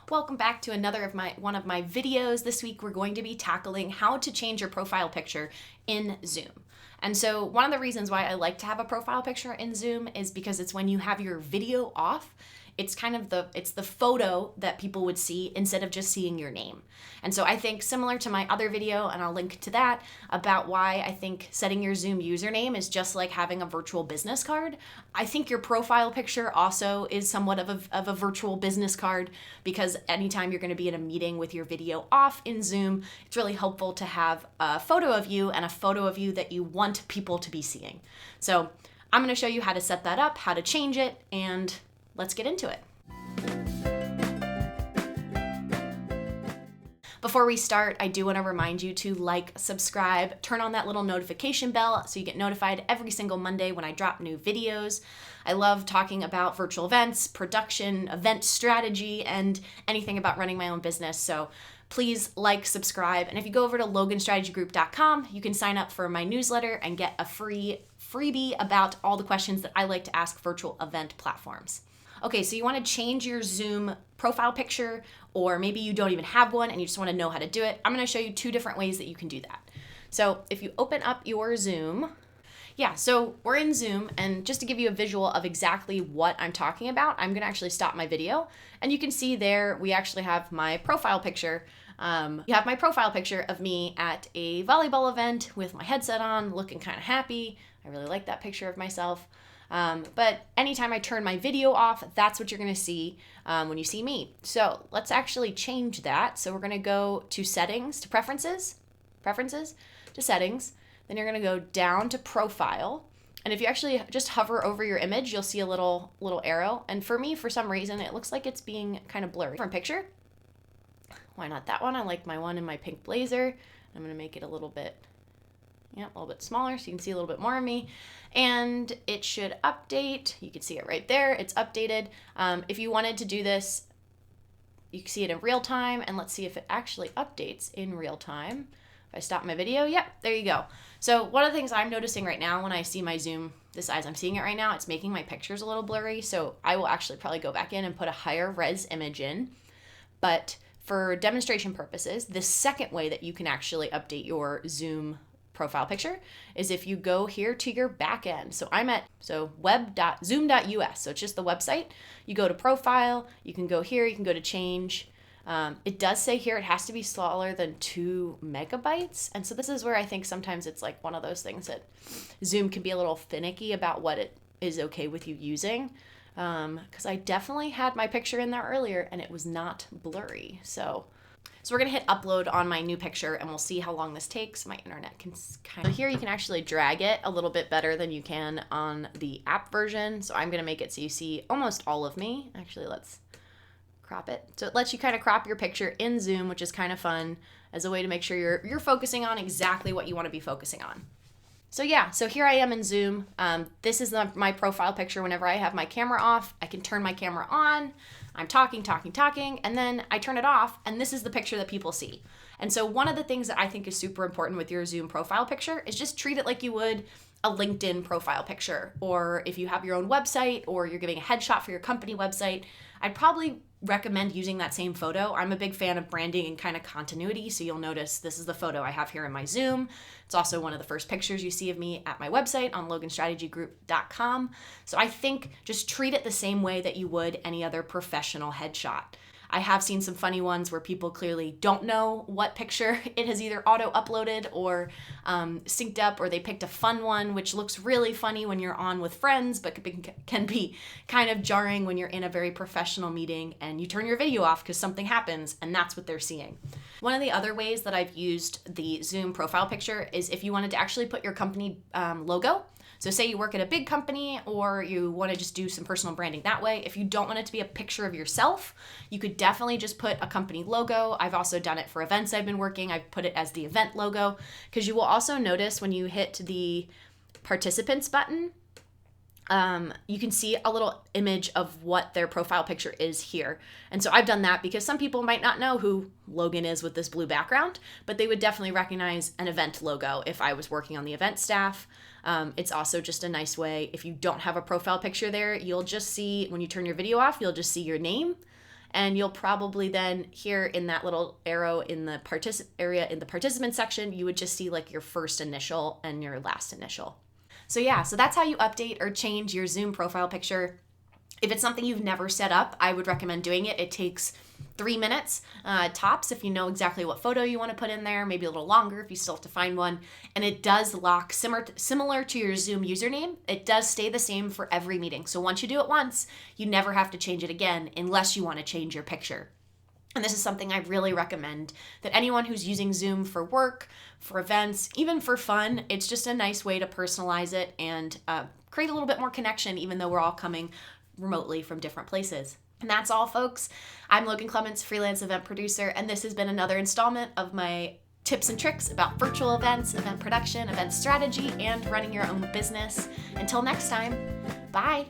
Welcome back to one of my videos. This week we're going to be tackling how to change your profile picture in Zoom. And so one of the reasons why I like to have a profile picture in Zoom is because it's when you have your video off, it's the photo that people would see instead of just seeing your name. And so I think similar to my other video, and I'll link to that, about why I think setting your Zoom username is just like having a virtual business card. I think your profile picture also is somewhat of a virtual business card, because anytime you're going to be in a meeting with your video off in Zoom, it's really helpful to have a photo of you and a photo of you that you want people to be seeing. So I'm going to show you how to set that up, how to change it, and let's get into it. Before we start, I do want to remind you to like, subscribe, turn on that little notification bell so you get notified every single Monday when I drop new videos. I love talking about virtual events, production, event strategy, and anything about running my own business. So please like, subscribe, and if you go over to loganstrategygroup.com, you can sign up for my newsletter and get a freebie about all the questions that I like to ask virtual event platforms. Okay, so you want to change your Zoom profile picture, or maybe you don't even have one and you just want to know how to do it. I'm going to show you two different ways that you can do that. So if you open up your Zoom, so we're in Zoom, and just to give you a visual of exactly what I'm talking about, I'm going to actually stop my video, and you can see there we actually have my profile picture. You have my profile picture of me at a volleyball event with my headset on, looking kind of happy. I really like that picture of myself. But anytime I turn my video off, that's what you're going to see when you see me. So let's actually change that. So we're going to go to settings, to preferences, to settings. Then you're going to go down to profile. And if you actually just hover over your image, you'll see a little arrow. And for me, for some reason, it looks like it's being kind of blurry. Different picture. Why not that one? I like my one in my pink blazer. I'm going to make it a little bit smaller so you can see a little bit more of me. And it should update. You can see it right there. It's updated. If you wanted to do this, you can see it in real time. And let's see if it actually updates in real time. If I stop my video, yep, there you go. So one of the things I'm noticing right now when I see my Zoom this size I'm seeing it right now, it's making my pictures a little blurry. So I will actually probably go back in and put a higher res image in. But for demonstration purposes, the second way that you can actually update your Zoom profile picture is if you go here to your back end. So I'm at web.zoom.us. So it's just the website. You go to profile, you can go here, you can go to change. It does say here it has to be smaller than 2 megabytes. And so this is where I think sometimes it's like one of those things that Zoom can be a little finicky about what it is okay with you using. Because I definitely had my picture in there earlier and it was not blurry. So we're going to hit upload on my new picture, and we'll see how long this takes. My internet can so here you can actually drag it a little bit better than you can on the app version. So I'm going to make it so you see almost all of me. Actually, let's crop it. So it lets you kind of crop your picture in Zoom, which is kind of fun as a way to make sure you're focusing on exactly what you want to be focusing on. So here I am in Zoom. This is my profile picture. Whenever I have my camera off, I can turn my camera on. I'm talking, and then I turn it off, and this is the picture that people see. And so one of the things that I think is super important with your Zoom profile picture is just treat it like you would a LinkedIn profile picture, or if you have your own website or you're giving a headshot for your company website, I'd probably recommend using that same photo. I'm a big fan of branding and kind of continuity, so you'll notice this is the photo I have here in my Zoom. It's also one of the first pictures you see of me at my website on loganstrategygroup.com. So I think just treat it the same way that you would any other professional headshot. I have seen some funny ones where people clearly don't know what picture it has either auto-uploaded or synced up, or they picked a fun one, which looks really funny when you're on with friends, but can be kind of jarring when you're in a very professional meeting and you turn your video off because something happens and that's what they're seeing. One of the other ways that I've used the Zoom profile picture is if you wanted to actually put your company logo. So say you work at a big company or you want to just do some personal branding that way. If you don't want it to be a picture of yourself, you could definitely just put a company logo. I've also done it for events I've been working. I've put it as the event logo, because you will also notice when you hit the participants button, you can see a little image of what their profile picture is here. And so I've done that because some people might not know who Logan is with this blue background, but they would definitely recognize an event logo if I was working on the event staff. It's also just a nice way, if you don't have a profile picture there, you'll just see, when you turn your video off, you'll just see your name And you'll probably then here in that little arrow in the area in the participant section, you would just see like your first initial and your last initial. So yeah, so that's how you update or change your Zoom profile picture. If it's something you've never set up, I would recommend doing it. It takes 3 minutes tops if you know exactly what photo you want to put in there, maybe a little longer if you still have to find one. And it does lock similar to your Zoom username. It does stay the same for every meeting. So once you do it once, you never have to change it again unless you want to change your picture. And this is something I really recommend that anyone who's using Zoom for work, for events, even for fun, it's just a nice way to personalize it and create a little bit more connection, even though we're all coming remotely from different places. And that's all, folks. I'm Logan Clements, freelance event producer, and this has been another installment of my tips and tricks about virtual events, event production, event strategy, and running your own business. Until next time, bye.